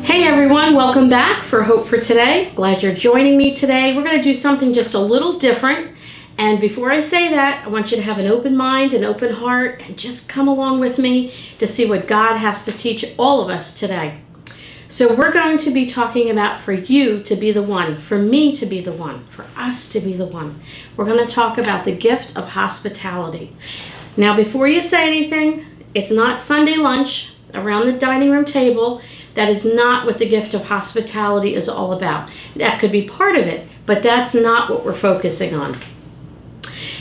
Hey everyone, welcome back for Hope for Today. Glad you're joining me today. We're going to do something just a little different. And before I say that, I want you to have an open mind, an open heart, and just come along with me to see what God has to teach all of us today. So we're going to be talking about for you to be the one, for me to be the one, for us to be the one. We're going to talk about the gift of hospitality. Now, before you say anything, it's not Sunday lunch around the dining room table. That is not what the gift of hospitality is all about. That could be part of it, but that's not what we're focusing on.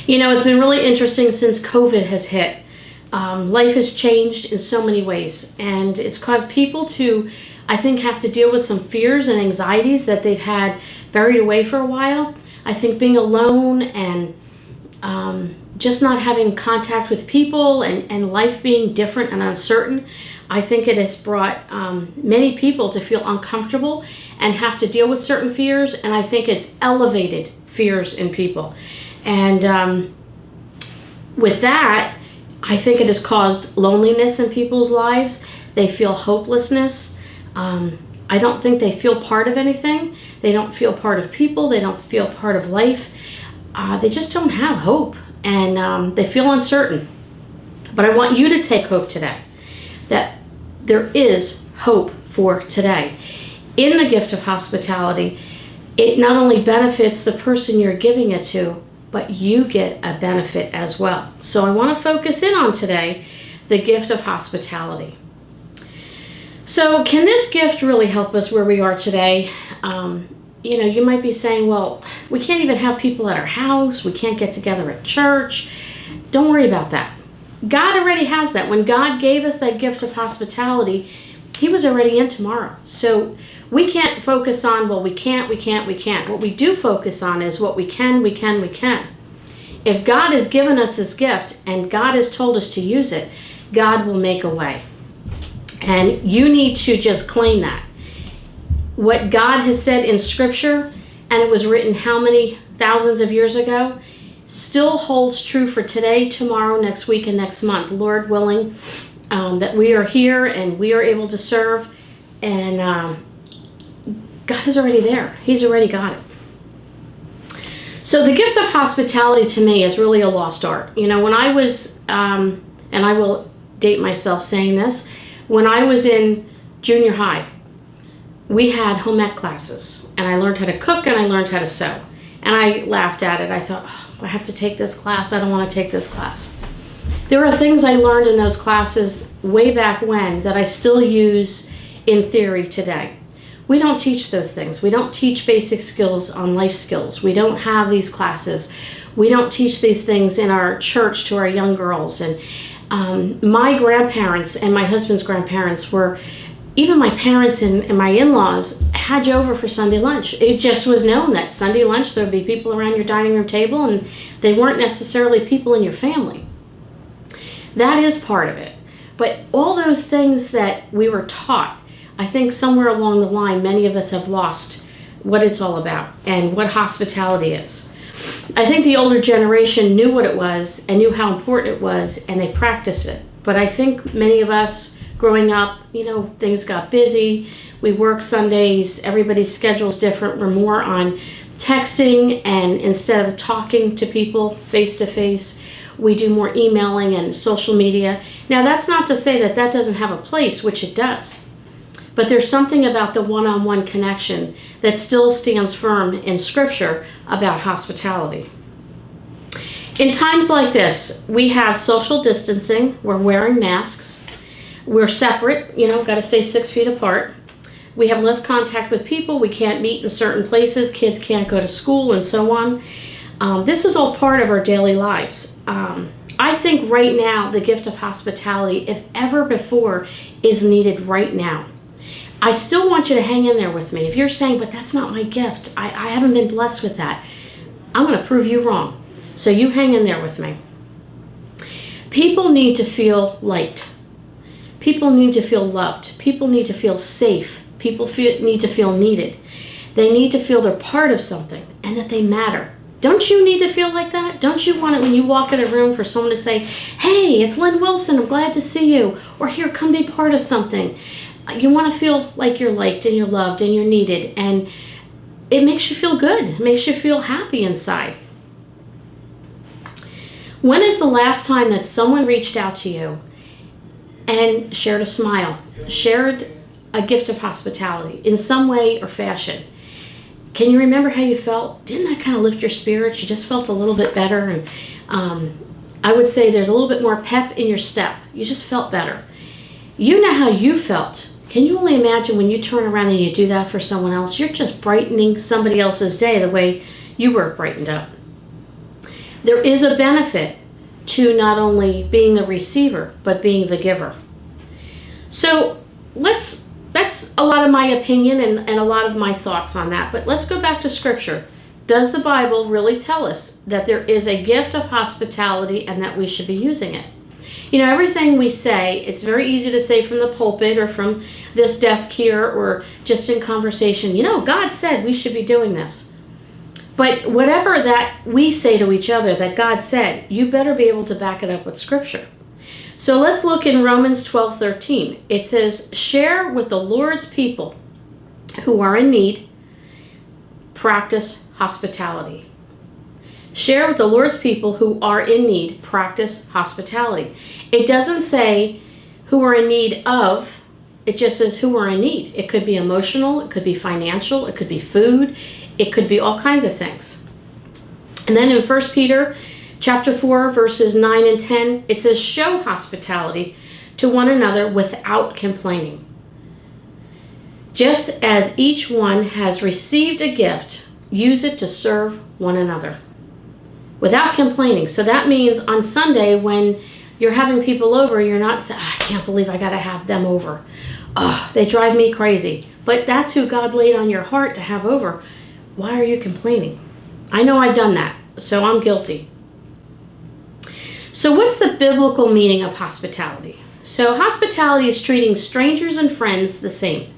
You know, it's been really interesting since COVID has hit. Life has changed in so many ways, and it's caused people to, I think, have to deal with some fears and anxieties that they've had buried away for a while. I think being alone and just not having contact with people and life being different and uncertain, I think it has brought many people to feel uncomfortable and have to deal with certain fears, and I think it's elevated fears in people. And with that, I think it has caused loneliness in people's lives. They feel hopelessness. I don't think they feel part of anything. They don't feel part of people. They don't feel part of life. They just don't have hope, and they feel uncertain. But I want you to take hope today, that there is hope for today. In the gift of hospitality, it not only benefits the person you're giving it to, but you get a benefit as well. So I want to focus in on today the gift of hospitality. So can this gift really help us where we are today? You know, you might be saying, well, we can't even have people at our house. We can't get together at church. Don't worry about that. God already has that. When God gave us that gift of hospitality, He was already in tomorrow. So we can't focus on, well, we can't. What we do focus on is what we can. If God has given us this gift and God has told us to use it, God will make a way. And you need to just claim that. What God has said in Scripture, and it was written how many thousands of years ago, still holds true for today, tomorrow, next week, and next month, Lord willing, that we are here and we are able to serve, and God is already there. He's already got it. So the gift of hospitality to me is really a lost art. You know, when I was, and I will date myself saying this, when I was in junior high, we had home ec classes, and I learned how to cook and I learned how to sew. And I laughed at it. I thought, oh, I have to take this class. I don't want to take this class. There are things I learned in those classes way back when that I still use in theory today. We don't teach those things. We don't teach basic skills on life skills. We don't have these classes. We don't teach these things in our church to our young girls. And my grandparents and my husband's grandparents were, even my parents and my in-laws had you over for Sunday lunch. It just was known that Sunday lunch there would be people around your dining room table, and they weren't necessarily people in your family. That is part of it. But all those things that we were taught, I think somewhere along the line, many of us have lost what it's all about and what hospitality is. I think the older generation knew what it was and knew how important it was, and they practiced it. But I think many of us growing up, you know, things got busy. We work Sundays. Everybody's schedule's different. We're more on texting, and instead of talking to people face to face, we do more emailing and social media. Now, that's not to say that that doesn't have a place, which it does. But there's something about the one-on-one connection that still stands firm in Scripture about hospitality. In times like this, we have social distancing. We're wearing masks. We're separate, you know, got to stay 6 feet apart. We have less contact with people. We can't meet in certain places. Kids can't go to school and so on. This is all part of our daily lives. I think right now the gift of hospitality, if ever before, is needed right now. I still want you to hang in there with me. If you're saying, but that's not my gift, I haven't been blessed with that, I'm going to prove you wrong. So you hang in there with me. People need to feel liked. People need to feel loved. People need to feel safe. People need to feel needed. They need to feel they're part of something and that they matter. Don't you need to feel like that? Don't you want it when you walk in a room for someone to say, hey, it's Lynn Wilson, I'm glad to see you. Or here, come be part of something. You want to feel like you're liked and you're loved and you're needed, and it makes you feel good. It makes you feel happy inside. When is the last time that someone reached out to you and shared a smile, shared a gift of hospitality in some way or fashion? Can you remember how you felt? Didn't that kind of lift your spirits? You just felt a little bit better, and I would say there's a little bit more pep in your step. You just felt better. You know how you felt. Can you only imagine when you turn around and you do that for someone else? You're just brightening somebody else's day the way you were brightened up. There is a benefit to not only being the receiver, but being the giver. So that's a lot of my opinion and a lot of my thoughts on that. But let's go back to Scripture. Does the Bible really tell us that there is a gift of hospitality and that we should be using it? You know, everything we say, it's very easy to say from the pulpit or from this desk here or just in conversation, you know, God said we should be doing this. But whatever that we say to each other that God said, you better be able to back it up with Scripture. So let's look in Romans 12:13. It says, share with the Lord's people who are in need, practice hospitality. Share with the Lord's people who are in need, practice hospitality. It doesn't say who are in need of, it just says who are in need. It could be emotional, it could be financial, it could be food, it could be all kinds of things. And then in 1 Peter chapter 4, verses 9 and 10, it says show hospitality to one another without complaining. Just as each one has received a gift, use it to serve one another. Without complaining. So that means on Sunday when you're having people over, you're not saying, I can't believe I got to have them over. Oh, they drive me crazy. But that's who God laid on your heart to have over. Why are you complaining? I know I've done that, so I'm guilty. So what's the biblical meaning of hospitality? So hospitality is treating strangers and friends the same.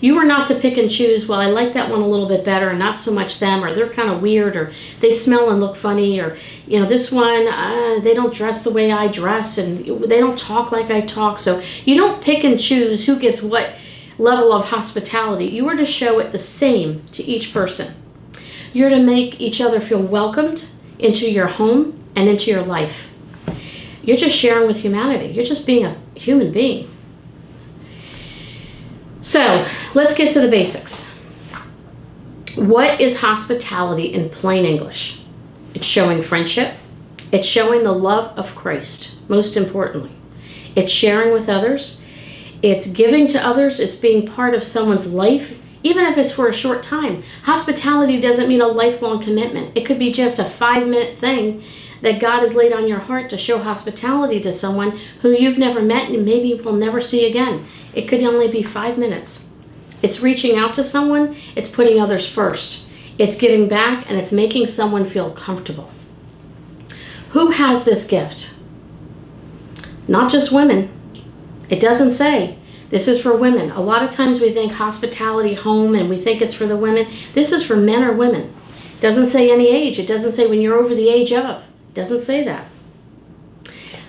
You are not to pick and choose, well, I like that one a little bit better and not so much them, or they're kind of weird, or they smell and look funny, or, you know, this one, they don't dress the way I dress, and they don't talk like I talk. So you don't pick and choose who gets what level of hospitality. You are to show it the same to each person. You're to make each other feel welcomed into your home and into your life. You're just sharing with humanity. You're just being a human being. So let's get to the basics. What is hospitality in plain English? It's showing friendship. It's showing the love of Christ, most importantly. It's sharing with others. It's giving to others. It's being part of someone's life, even if it's for a short time. Hospitality doesn't mean a lifelong commitment. It could be just a 5-minute thing that God has laid on your heart to show hospitality to someone who you've never met and maybe will never see again. It could only be 5 minutes. It's reaching out to someone. It's putting others first. It's giving back, and it's making someone feel comfortable. Who has this gift? Not just women. It doesn't say this is for women. A lot of times we think hospitality home and we think it's for the women. This is for men or women. It doesn't say any age. It doesn't say when you're over the age of. It doesn't say that.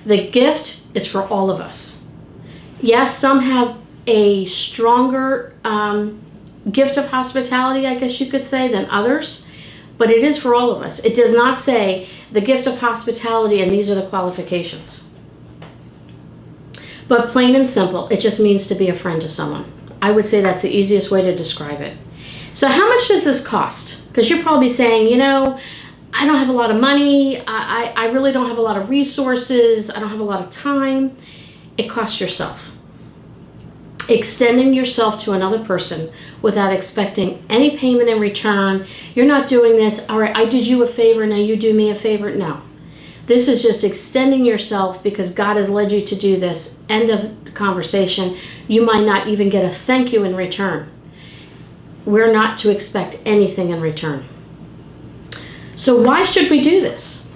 The gift is for all of us. Yes, some have a stronger gift of hospitality, I guess you could say, than others, but it is for all of us. It does not say the gift of hospitality and these are the qualifications. But plain and simple, it just means to be a friend to someone. I would say that's the easiest way to describe it. So how much does this cost? Because you're probably saying, you know, I don't have a lot of money. I really don't have a lot of resources. I don't have a lot of time. It costs yourself. Extending yourself to another person without expecting any payment in return. You're not doing this, all right, I did you a favor, now you do me a favor. No. This is just extending yourself because God has led you to do this. End of the conversation. You might not even get a thank you in return. We're not to expect anything in return. So why should we do this?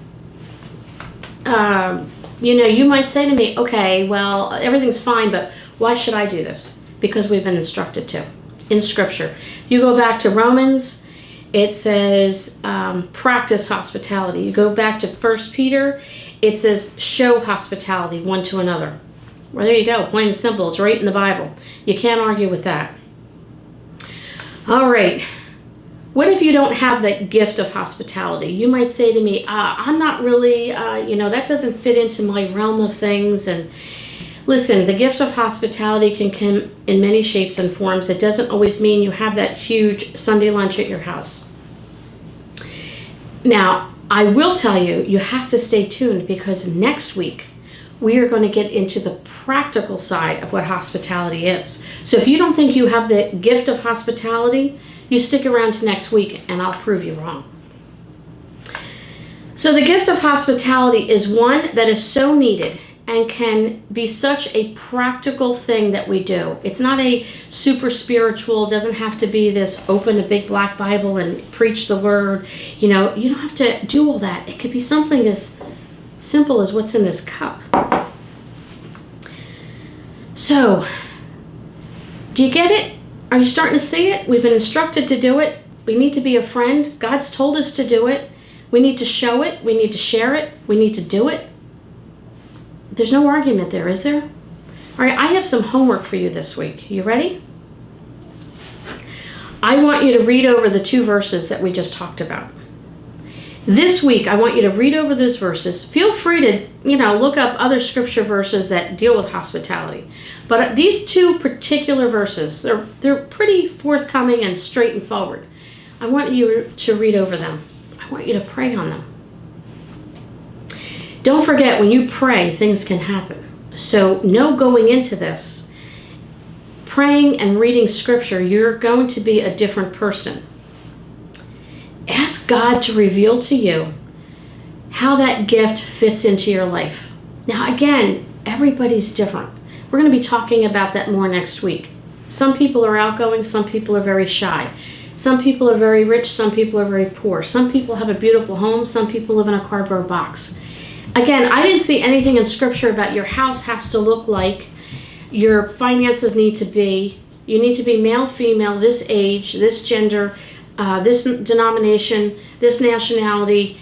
You know, you might say to me, okay, well, everything's fine, but why should I do this? Because we've been instructed to in Scripture. You go back to Romans, it says practice hospitality. You go back to 1 Peter, it says show hospitality one to another. Well, there you go. Plain and simple. It's right in the Bible. You can't argue with that. All right. What if you don't have that gift of hospitality? You might say to me, I'm not really, that doesn't fit into my realm of things. And listen, the gift of hospitality can come in many shapes and forms. It doesn't always mean you have that huge Sunday lunch at your house. Now, I will tell you, you have to stay tuned, because next week we are going to get into the practical side of what hospitality is. So if you don't think you have the gift of hospitality, you stick around to next week and I'll prove you wrong. So the gift of hospitality is one that is so needed and can be such a practical thing that we do. It's not a super spiritual, doesn't have to be this open a big black Bible and preach the word. You don't have to do all that. It could be something as simple as what's in this cup. So, do you get it? Are you starting to see it? We've been instructed to do it. We need to be a friend. God's told us to do it. We need to show it. We need to share it. We need to do it. There's no argument there, is there? All right, I have some homework for you this week. You ready? I want you to read over the 2 verses that we just talked about. This week, I want you to read over those verses. Feel free to, look up other scripture verses that deal with hospitality. But these 2 particular verses, they're pretty forthcoming and straight and forward. I want you to read over them. I want you to pray on them. Don't forget, when you pray, things can happen. So know going into this, praying and reading scripture, you're going to be a different person. Ask God to reveal to you how that gift fits into your life. Now, again, everybody's different. We're going to be talking about that more next week. Some people are outgoing, some people are very shy. Some people are very rich, some people are very poor. Some people have a beautiful home, some people live in a cardboard box. Again, I didn't see anything in scripture about your house has to look like, your finances need to be, you need to be male, female, this age, this gender, this denomination, this nationality.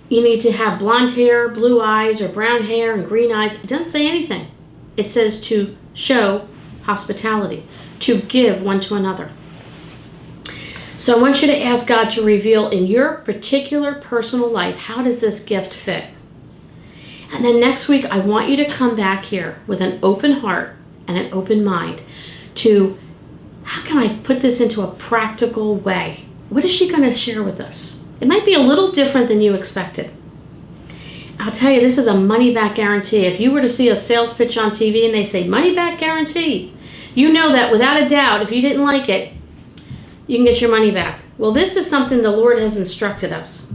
You need to have blonde hair, blue eyes, or brown hair and green eyes. It doesn't say anything. It says to show hospitality, to give one to another. So I want you to ask God to reveal in your particular personal life, how does this gift fit? And then next week, I want you to come back here with an open heart and an open mind to, how can I put this into a practical way? What is she going to share with us? It might be a little different than you expected. I'll tell you, this is a money-back guarantee. If you were to see a sales pitch on TV and they say money-back guarantee, you know that without a doubt, if you didn't like it, you can get your money back. Well, this is something the Lord has instructed us.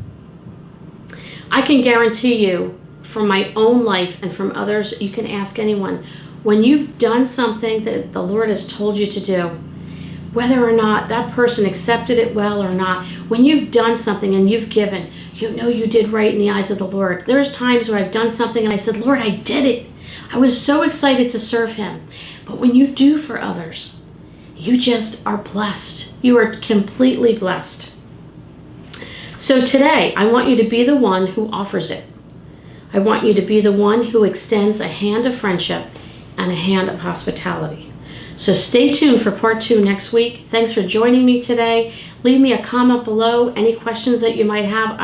I can guarantee you, from my own life and from others, you can ask anyone, when you've done something that the Lord has told you to do, whether or not that person accepted it well or not, when you've done something and you've given, you know you did right in the eyes of the Lord. There's times where I've done something and I said, Lord, I did it. I was so excited to serve him. But when you do for others, you just are blessed. You are completely blessed. So today, I want you to be the one who offers it. I want you to be the one who extends a hand of friendship and a hand of hospitality. So stay tuned for part 2 next week. Thanks for joining me today. Leave me a comment below. Any questions that you might have,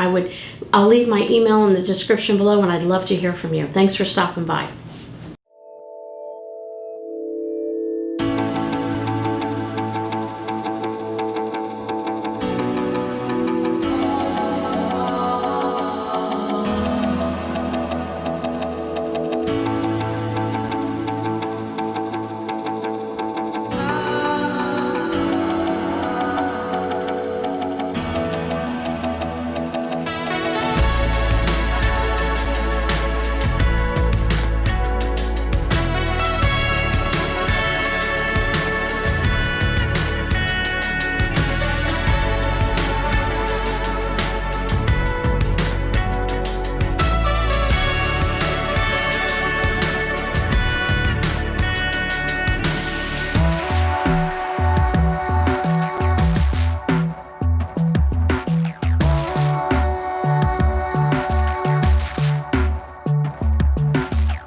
I'll leave my email in the description below, and I'd love to hear from you. Thanks for stopping by.